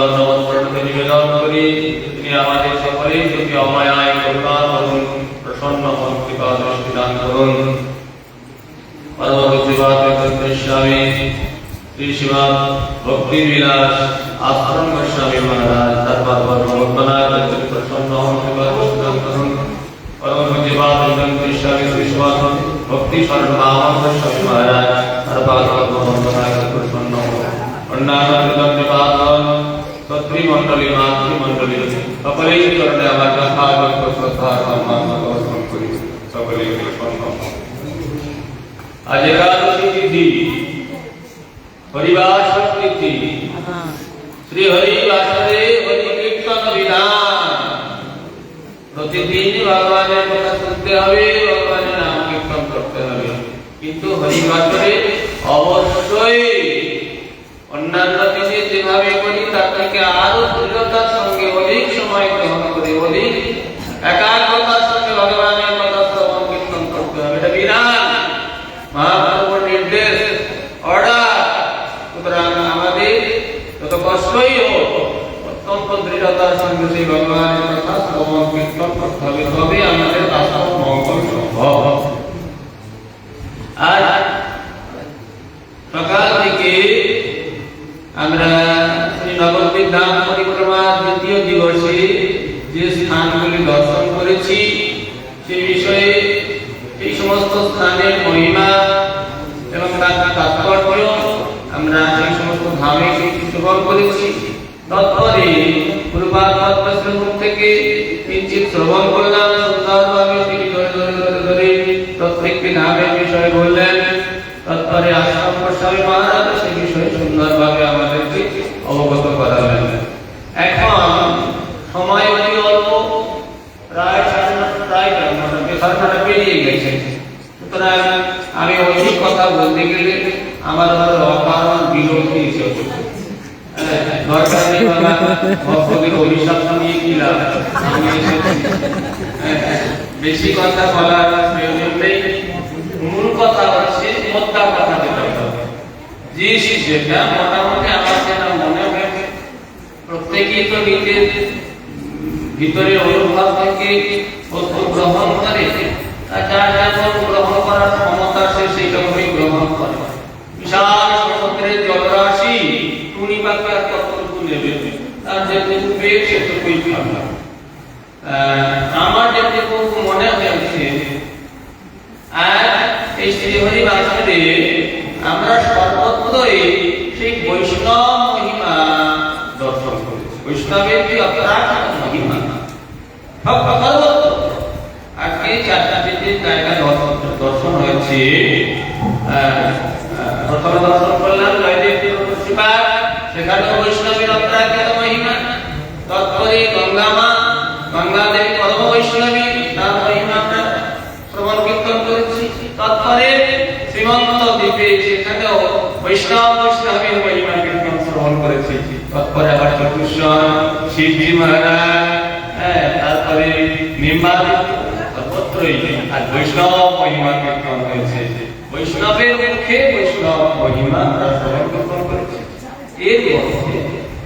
ধন্যবাদ নিবেদন করি। তিনি আমাদের সকলের প্রতি অমায়ায় করুণা করুন, প্রসন্ন হন, কৃপা দৃষ্টি দান করুন। স্বামী শ্রী শিবা ভক্তি বিলাস আশ্রম গোস্বামী মহারাজ তার বারবার নমস্কার করতে প্রসন্ন হন, কৃপা দৃষ্টি দান করুন। স্বামী শ্রী শিবা ভক্তি শরণ গোস্বামী মহারাজ তার বারবার নমস্কার করতে প্রসন্ন হন। মন্ডলী মাতৃমন্ডলী সকলেই চরণে আমার কথা শ্রদ্ধা সম্মান অর্পণ করি। সকলেই আজ একাদশী তিথি, হরিবাস তিথি, শ্রী হরি বাসরে হরি কীর্তন বিধান। প্রতিদিন ভগবানের কথা শুনতে হবে, ভগবানের নাম কীর্তন করতে হবে, কিন্তু হরিবাসরে অবশ্যই অন্যান্য দিনে যেভাবে করি তার থেকে আরো দৃঢ়তার সঙ্গে অধিক সময় গ্রহণ করে অধিক একাগ্রতার সঙ্গে ভগবানের কথা শ্রবণ কীর্তন করতে হবে। এটা বিধান, মহাপ্রভুর নির্দেশ, অর্ডার। সুতরাং আমাদের যত কষ্টই হোক অত্যন্ত দৃঢ়তার সঙ্গে সেই ভগবানের কথা শ্রবণ কীর্তন করতে হবে, তবে আমাদের বাস্তব মঙ্গল সম্ভব। আর সকাল থেকে আমরা শ্রী নবদ্বীপ ধাম পরিক্রমার দ্বিতীয় দিবসে যে স্থানগুলি দর্শন করেছি সেই বিষয়ে এই সমস্ত স্থানের মহিমা এবং তার তাৎপর্য আমরা সেই সমস্ত ধামে শ্রবণ করেছি। তৎপরে পূর্বাপদ থেকে কিঞ্চিত শ্রবণ করলাম। সুন্দরভাবে তিনি ধরে ধরে ধরে ধরে প্রত্যেকটি ধামের বিষয়ে বললেন। তৎপরে আশ্রম গোস্বামী মহারাজ সেই বিষয়ে সুন্দরভাবে আমাদেরকে অবগত করালেন। এখন সময় অতি অল্প, প্রায় সাড়ে নটা পেরিয়ে গেছে। সুতরাং আমি অধিক কথা বলতে গেলে আমার অকারণ বিরক্তি এসেছে। দরকার নেই বাবা, ভক্তদের অভিশাপ নিয়ে কি লাভ? বেশি কথা বলার প্রয়োজন নেই। মূল কথা হচ্ছে মোদ্দা কথা যেটা যেটা মোটামুটি আমার যেটা মনে হয় প্রত্যেকেই তো নিজের ভিতরে অনুভব থেকে বস্তু গ্রহণ করে, যার যেমন গ্রহণ করার ক্ষমতা সে সেই রকমই গ্রহণ করে। বিশাল সমুদ্রের জলরাশি টুনি পাখি আর কতটুকু নেবে, তার যেটুকু পেয়েছে সেটুকুই খাবে। আমার যেটুকু মনে হয়েছে, আর এই শ্রীহরি বাসরে আমরা সর্বত্রই সেই বৈষ্ণব মহিমা দর্শন করেছি। বৈষ্ণবের যে অপরাধ মহিমা সর্বত্র। আজকে চারটা জায়গা দর্শন হয়েছে। প্রথমে দর্শন করলাম জয়দেব শিবার, সেখানে বৈষ্ণবের অপরাধ মহিমা। তৎপরে গঙ্গামা, গঙ্গা দেবী পরম বৈষ্ণবী, তার মহিমা আমরা শ্রবণ কীর্তন করেছি। তৎপরে শ্রীমন্ত দ্বীপে, সেখানেও বৈষ্ণবের মহিমা কীর্তন শ্রবণ করেছি। তৎপরে আবার চতুষ্ষণ শিবজি মহারাজ, তারপরে সর্বত্রই আর বৈষ্ণব মহিমা কীর্তন হয়েছে। বৈষ্ণবের মুখে বৈষ্ণব মহিমা আমরা শ্রবণ কীর্তন করেছি। এর মধ্যে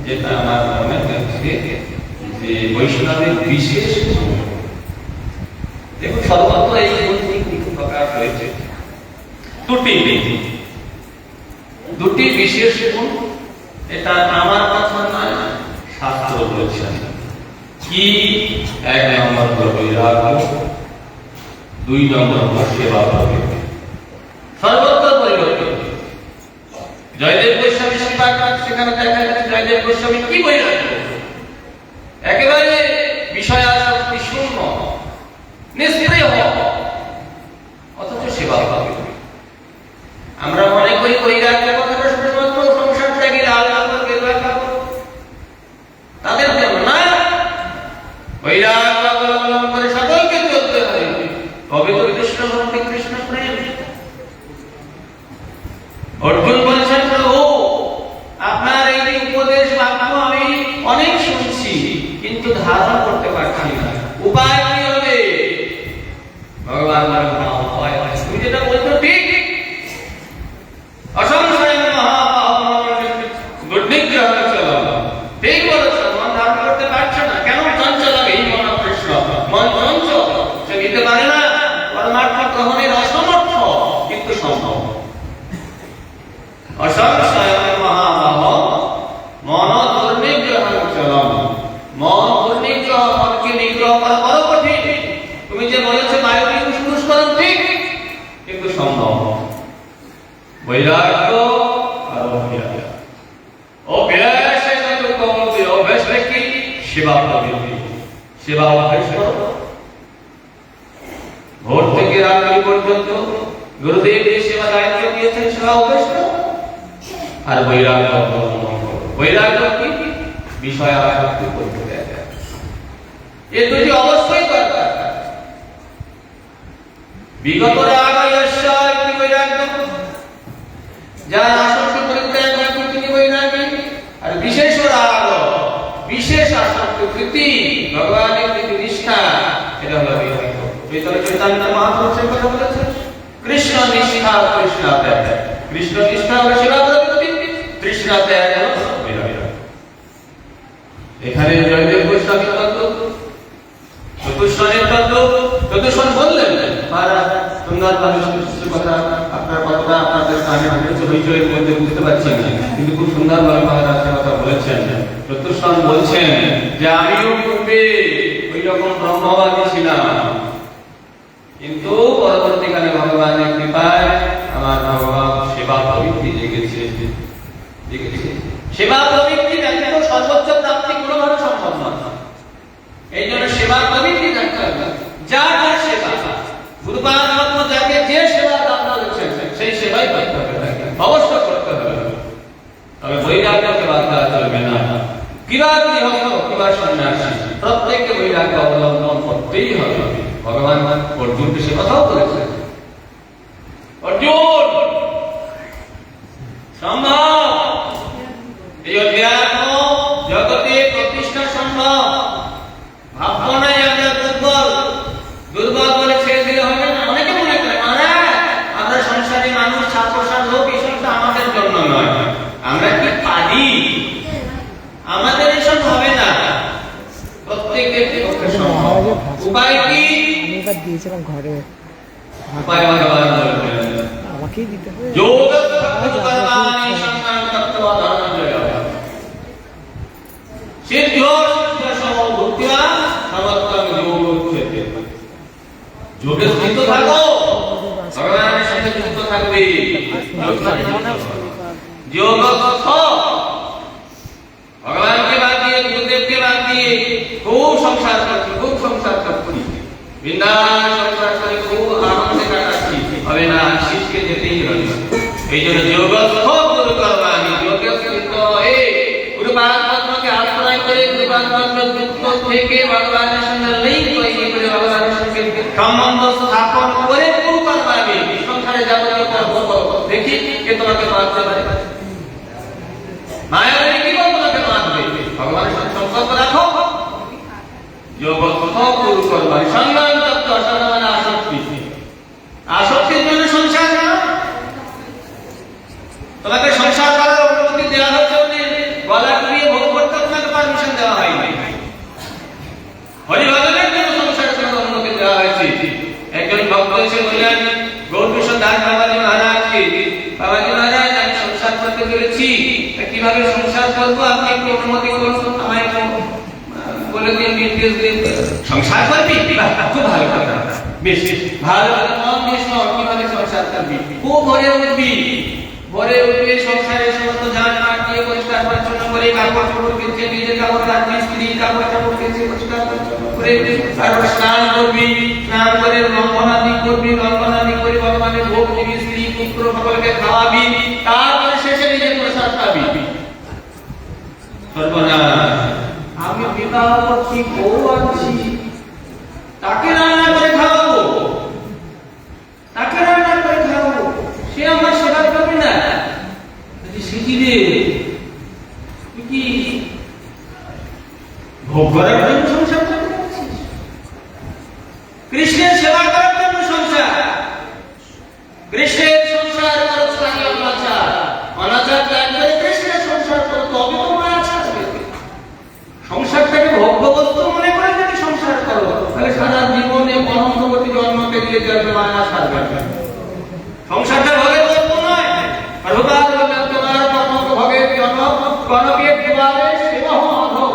যেটা আমার মনে হচ্ছে যে বৈষ্ণবের বিশেষ দেখুন সর্বত্র এই প্রকাশ হয়েছে। দুটি বিশেষ গুণ, এটা আমার কথা নয়, শাস্ত্র বলছে। কি? এক নম্বর বৈরাগ্য, দুই নম্বর সেবা ভাবে। সর্বত্র পরিবর্তন। জয়দেব গোস্বামী সেবা, সেখানে দেখা যাচ্ছে জয়দেব গোস্বামী কি বৈরাগ্য, একেবারে বিষয় আসক্তি শূন্য, নিষ্ক্রিয়, অথচ সেবা ভাবে। আমরা মনে করি বৈরাগ্য কথাটা শুধুমাত্র সংসার ত্যাগী লাল কাপড় গেরুয়া কাপড় তাদের জন্য না। বৈরাগ্য অবলম্বন করে সকলকে চলতে হবে, তবে তো কৃষ্ণ ভক্তি, কৃষ্ণ প্রেম। অর্জুন বলছেন, প্রভু আপনার এই উপদেশ বাক্য আমি অনেক শুনছি, কিন্তু ধারণ করতে পারছি না, উপায় কি হবে? ভগবান তুমি যেটা বলছো ঠিক, অসংশয় মহাপাপ দুর্নিগ্রহ চলো, ঠিক চলম। মন নিগ্রহ, মনকে নিগ্রহ করা বড় কঠিন। তুমি যে বলেছো বায়ুকে ফুসফুস করো, ঠিক, কিন্তু সম্ভব। বৈরাগ্য আর অভ্যাস। অভ্যাস অভ্যাসটা কি? সেবা প্রবৃত্তি। সেবা অভ্যাস করো। ভোর থেকে রাত্রি পর্যন্ত গুরুদেব যে সেবা দায়িত্ব দিয়েছেন সেবা অভ্যাস করো। আর বৈরাগ্য অবলম্বন করো। বৈরাগ্য কি? বিষয় আসক্তি করতে দেয়। এই দুটি অবশ্যই দরকার। বিগত রাগ ঈশ্বর কি বৈরাগ্য, যার আসক্তি পরিত্যাগ করে তিনি বৈরাগী। আর বিশেষ রাগ, বিশেষ আসক্তি প্রীতি, ভগবানের প্রতি নিষ্ঠা, এটা হলো বৈরাগ্য। চৈতন্য মহাপ্রভু সে কথা বলেছেন, কৃষ্ণ নিষ্ঠা কৃষ্ণ ত্যাগ। কৃষ্ণ নিষ্ঠা হলো সেবা প্রবৃত্তি, তৃষ্ণ ত্যাগ হলো বৈরাগ্য। এখানে জয়দেব গোস্বামী তত্ত্ব, চতুষ্ষণের তত্ত্ব, চতুষ্ষণ বললেন মহারাজ সুন্দরভাবে কিছু কথা আপনার কথাটা আপনাদের কানে কিছু হইচয়ের মধ্যে বুঝতে পারছি না, কিন্তু খুব সুন্দরভাবে মহারাজ কথা বলেছেন। চতুষ্ষণ বলছেন যে আমিও পূর্বে ওই রকম ব্রহ্মবাদী ছিলাম, কিন্তু পরবর্তীকালে ভগবানের কৃপায় আমার ভগবান সেবা প্রবৃত্তি জেগেছে। সেবা প্রবৃত্তি ব্যতীত সর্বোচ্চ প্রাপ্তি কোনোভাবে সম্ভব নয়। এই জন্য সেবা প্রবৃত্তি থাকতে হবে। যার সেবা গুরুপাদ মহাত্মা যাকে যে সেবা দান করেছেন সেই সেবাই করতে হবে, অবশ্য করতে হবে। তবে বৈরাগ্যকে বাদ দেওয়া চলবে না। কিবা গৃহস্থ কিবা সন্ন্যাসী প্রত্যেককে বৈরাগ্য অবলম্বন করতেই হবে। ভগবান অর্জুনকে সে কথাও বলেছেন, অর্জুন সম্ভব, এই অধ্যাত্ম জগতে প্রতিষ্ঠা সম্ভব। ভাববো না আমরা দুর্বল, দুর্বল বলে ছেড়ে দিলে হবে না। অনেকে মনে করে আমরা সংসারী মানুষ, ছাত্রসার লোক, এই সব আমাদের জন্য নয়। আমরা কি পারি? আমাদের এসব হবে না, প্রত্যেকের পক্ষে সম্ভব। উপায় কি? আমি দিয়েছিলাম ঘরে, উপায় ভগবান বলবেন, আমাকেই দিতে হবে। যোগ কর্মাণি সংকল্পত্ব ধনঞ্জয় সিদ্ধো সিদ্ধসম ভূত্বা সমত্তং যোগ উচ্যতে। যোগে স্থিত থাকো, ভগবানের সাথে যুক্ত থাকবে। যোগস্থ, ভগবানকে বাদ দিয়ে, গুরুদেবকে বাদ দিয়ে খুব সংসার করছি, খুব সংসার করছি, বৃন্দাবন সংসার করে খুব আনন্দে কাটাচ্ছি, হবে না, শিষ্যকে যেতেই হবে। এই জন্য যোগস্থ গুরু কর্মাণি, যোগে স্থিত হয়ে গুরুপাদ পদ্মকে আশ্রয় করে, গুরুপাদ পদ্ম যুক্ত থেকে ভগবানের সঙ্গে লিঙ্ক তৈরি করে, ভগবানের সঙ্গে সম্বন্ধ স্থাপন করে গুরু কর্মাণি সংসারে যাবতীয় কর্ম দেখি কে তোমাকে মানতে পারে। মায়াবী কি তোমাকে মানবে? ভগবানের সঙ্গে সম্পর্ক রাখো। যোগস্থ গুরু কর্মাণি, সংগ্রাম তত্ত্ব, অসংগ্রাম আসক্তি। আসক্তির জন্য সংসার না, তোমাকে সংসার করার অনুমতি দেওয়া হচ্ছে, গলা ঘুরিয়ে ভোগ করতে তোমাকে পারমিশন দেওয়া হয়নি। হরিভজনের জন্য সংসার করার অনুমতি দেওয়া হয়েছে। একজন ভক্ত এসে বললেন গৌরকিশোর দাস বাবাজি মহারাজকে, বাবাজি মহারাজ আমি সংসার করতে চলেছি, কিভাবে সংসার করবো আপনি একটু অনুমতি করুন, আমায় বলে দিন, নির্দেশ দিন। সংসার করবি? খুব ভালো কথা, বেশ ভালো মন বেশ, কিভাবে সংসার করবি? খুব ভরে উঠবি, ভরে উঠবে সংসারের সমস্ত জানমাল দিয়ে পরিষ্কার পরিচ্ছন্ন করে, কাপড় চোপড় কেচে, নিজের কাপড় রাখবি, স্ত্রীর কাপড় চাপড় কেচে পরিষ্কার পরিচ্ছন্ন করে, তারপর স্নান করবি, স্নান করে রঙ্গনাদি করবি, রঙ্গনাদি করে ভগবানের ভোগ দিবি, স্ত্রী পুত্র সকলকে খাওয়াবি, তারপরে শেষে নিজের প্রসাদ খাবি। আমি বিবাহ করছি, বউ আনছি, তাকে রান্না করে খাওয়াবো, তাকে রান্না করে খাওয়াবো, সে আমার সেবা করবে না। শিখিরে তুই কি ভোগ করার জন্য সংসার করতে পারছিস? কৃষ্ণের সেবা করার জন্য সংসার, কৃষ্ণের সংসার করো, স্থায়ী অনাচার, অনাচার ত্যাগ করে কৃষ্ণের সংসার করো, তবে তো মায়া ছাড়বে। সংসারটাকে ভোগ্যবস্তু মনে করে যদি সংসার করো, তাহলে সারা জীবনে অনন্তবতী জন্মকে দিয়ে যাবে, মায়া ছাড়বে। সংসারটা ভোগের বস্তু নয়। প্রভুপাদ বললেন তোমার কর্মকে ভোগের জন্য কনকে দিবারে সেবা মাধব।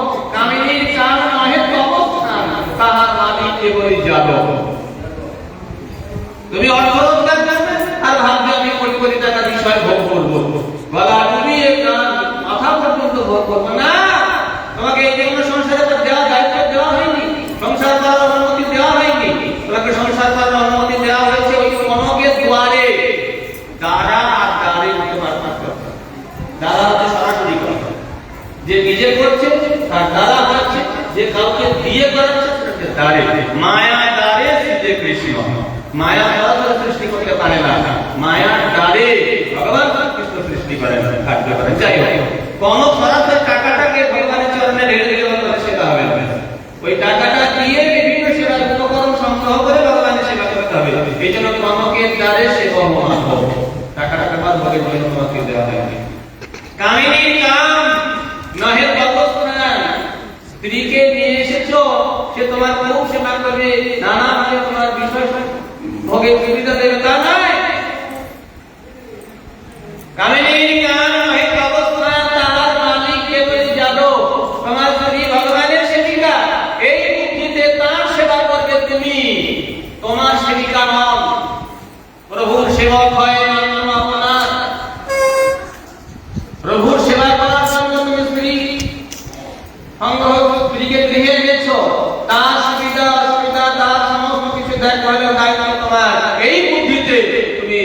বিয়ে করাচ্ছে সেটাকে দ্বারে, মায়া দ্বারে সৃজে কৃষ্ণ। মায়া দ্বারা সৃষ্টি করতে পারে না, মায়ার দ্বারে ভগবান কৃষ্ণ সৃষ্টি করেন, কার্য করেন। যাই হোক, কোন সরাসরি টাকাটাকে ভগবানের চরণে ঢেলে দিলে সেটা হবে না। ওই টাকাটা দিয়ে বিভিন্ন সেবার উপকরণ সংগ্রহ করে ভগবানের সেবা করতে হবে। এই জন্য কনকের দ্বারে সেবা মহাত্ম, টাকাটা বাদ ভগের জন্য তোমাকে দেওয়া হয়। কামিনীর কাম নহে ভগবান, স্ত্রীকে নিয়ে এসেছো, সে তোমার খুব সেবা করবে, নানাভাবে তোমার বিষয় ভোগের সুবিধা দেবে, তা নয়। কামিনীর কাম নহে ভগবান, তার মালিককে বলে যাবো তোমার স্ত্রী ভগবানের সেবিকা, এই বুদ্ধিতে তার সেবা করবে তুমি, তোমার সেবিকা নও। প্রভুর সেবক হয় আপনার, প্রভুর সেবা করার জন্য তুমি স্ত্রী স্ত্রীকে গৃহে এনেছো, তার সুবিধা অসুবিধা তার সমস্ত কিছু দেখা হলো দায়িত্ব তোমার। এই বুদ্ধিতে তুমি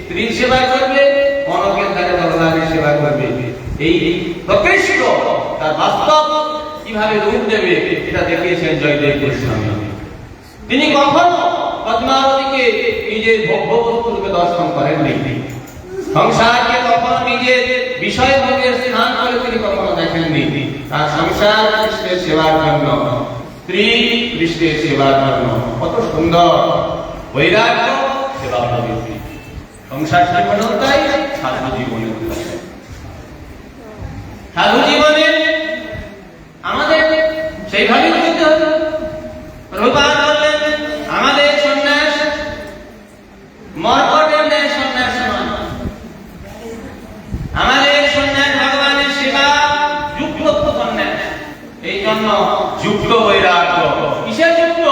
স্ত্রীর সেবা করবে, কনকের দ্বারা ভগবানের সেবা করবে। এই প্রকৃষ্ট তার বাস্তব কিভাবে রূপ দেবে এটা দেখিয়েছেন জয়দেব গোস্বামী। তিনি কখনো পদ্মাবতীকে নিজের ভোগ্য বস্তু রূপে দর্শন করেননি, সংসারকে কখনো নিজের বিষয় ভোগের স্থান করে তিনি কখনো দেখেননি। তার সংসার কৃষ্ণের সেবার জন্য, স্ত্রী কৃষ্ণের সেবার জন্য। কত সুন্দর বৈরাগ্য সেবা প্রবৃত্তি। সংসার জীবনটাই সাধু জীবনের, সাধু জীবনে আমাদের সেইভাবে করতে হবে। প্রভুপাদ বললেন আমাদের সন্ন্যাস মর্কটের ন্যায় সন্ন্যাস নয়, আমাদের সন্ন্যাস ভগবানের সেবা যুক্ত সন্ন্যাস। এই জন্য যুক্ত বৈরাগ্য। কিসের যুক্ত?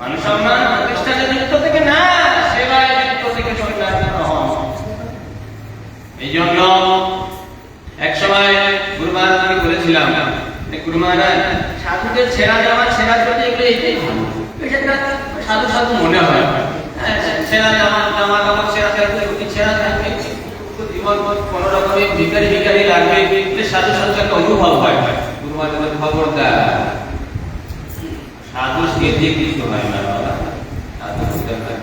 মানুষ সম্মান প্রতিষ্ঠানের যুক্ত থেকে না, সেবায় যুক্ত থেকে সন্ন্যাস গ্রহণ। এই জন্য এক সময় গুরু মহারাজকে বলেছিলাম, গুরু মহারাজ সাধুদের ছেঁড়া জামা ছেঁড়া চলতে এগুলো এইটাই ভালো, সাধু সাধু মনে হয়। ছেঁড়া জামা জামা কাপড় ছেঁড়া থাকবে, ছেঁড়া থাকবে, জীবন কোন রকমের ভিকারি ভিকারি লাগবে, সাধু সাধু একটা অনুভব হয়। গুরু মহারাজ খবরদার, সাধু সেজে কিছু হয় না, সাধু হতে হয়।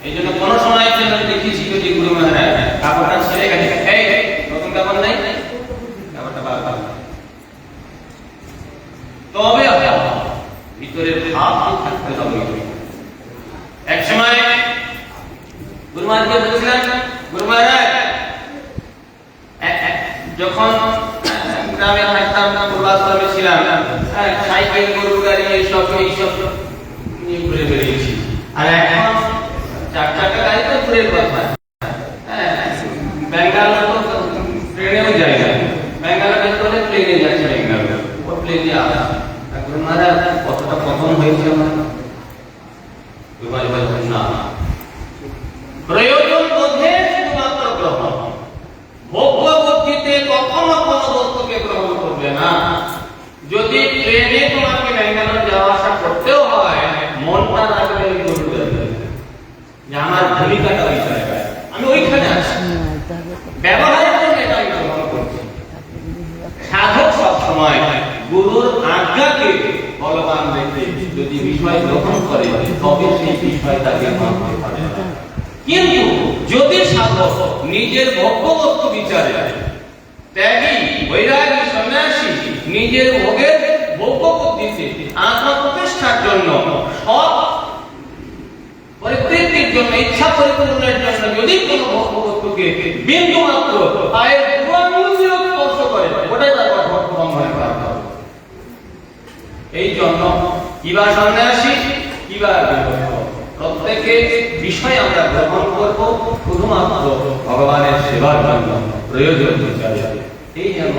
এই জন্য কোন সময় দেখেছি যদি গুরু মহারাজ কাপড়টা ছেড়ে গেছে, নতুন কাপড় নাই, কাপড়টা বারবার তবে ভিতরের ভাব থাকতে হবে। এক সময় গুরু মহারাজকে বলেছিলাম, গুরু মহারাজ যখন গ্রামে থাকতাম, পূর্বাশ্রমে ছিলাম, সাইকেল গরু গাড়ি এইসব নিয়ে ঘুরে বেরিয়েছি। আর এখন 4 চাকা গাড়ি তো দূরের কথা, ব্যাঙ্গালোর তো ট্রেনেও যায় না, ব্যাঙ্গালোরে চলে প্লেনে যাচ্ছে, ব্যাঙ্গালোর ও প্লেনে আসে। গুরু মহারাজ কতটা পতন হয়েছে আমার। না, প্রয়োজন বোধে শুধুমাত্র গ্রহণ, ভোগ্য বুদ্ধিতে কখনো কোনো বস্তুকে গ্রহণ করবে না। যদি ট্রেনে তোমাকে ব্যাঙ্গালোর যাওয়া আসা করতেও হয়, মনটা রাখবে যে আমার ভূমিকাটা ওই জায়গায়, আমি ওইখানে আছি, ব্যবহারের জন্য এটা আমি গ্রহণ করছি। সাধক সবসময় গুরুর আজ্ঞাকে বলবান রেখে যদি বিষয় গ্রহণ করে, তবে সেই বিষয় তাকে মানতে পারে। কিন্তু যদি সাধক নিজের ভোগ্য বস্তু বিচারে ত্যাগী, বৈরাগী, সন্ন্যাসী, নিজের ভোগের ভোগ্য বুদ্ধিতে আত্মপ্রতিষ্ঠার জন্য, সব পরিতৃপ্তির জন্য, ইচ্ছা পরিপূরণের জন্য যদি কোনো ভোগ্য বস্তুকে বিন্দু মাত্র পায়ের আঙুল দিয়ে স্পর্শ করে, ওটাই তার ভগবানের প্রাপ্ত হবে। এই জন্য কিবা সন্ন্যাসী কিবা প্রত্যেকে বিষয় আমরা গ্রহণ করব শুধুমাত্র ভগবানের সেবার জন্য, প্রয়োজন বিচারে। এই জন্য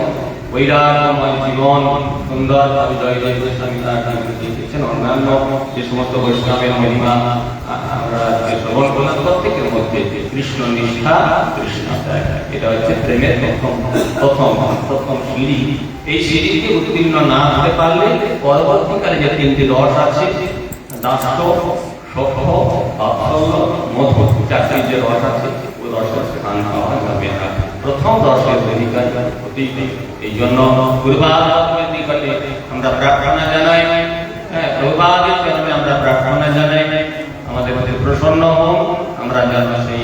বৈরাগ্যময় জীবন সুন্দরভাবে জয়দেব গোস্বামী তার লিখেছেন। অন্যান্য যে সমস্ত বৈষ্ণবের মহিমা আমরা শ্রবণ করলাম, প্রত্যেকের মধ্যে কৃষ্ণ নিষ্ঠা, কৃষ্ণ ত্যাগ, এটা হচ্ছে প্রেমের প্রথম সিঁড়ি। এই সিঁড়িতে উত্তীর্ণ না হতে পারলে পরবর্তীকালে যে 3টি রস আছে, দাস্য, সখ, বাৎসল্য, মধু, 4টি যে রস আছে, ওই রসের স্থান পাওয়া যাবে না। প্রথম রসের অধিকারী হতেই। এই জন্য গুরুবারের নিকটে আমরা প্রার্থনা জানাই। হ্যাঁ, প্রভুপাদের চরণে আমরা প্রার্থনা জানাই আমাদের প্রতি প্রসন্ন হন, আমরা যেন সেই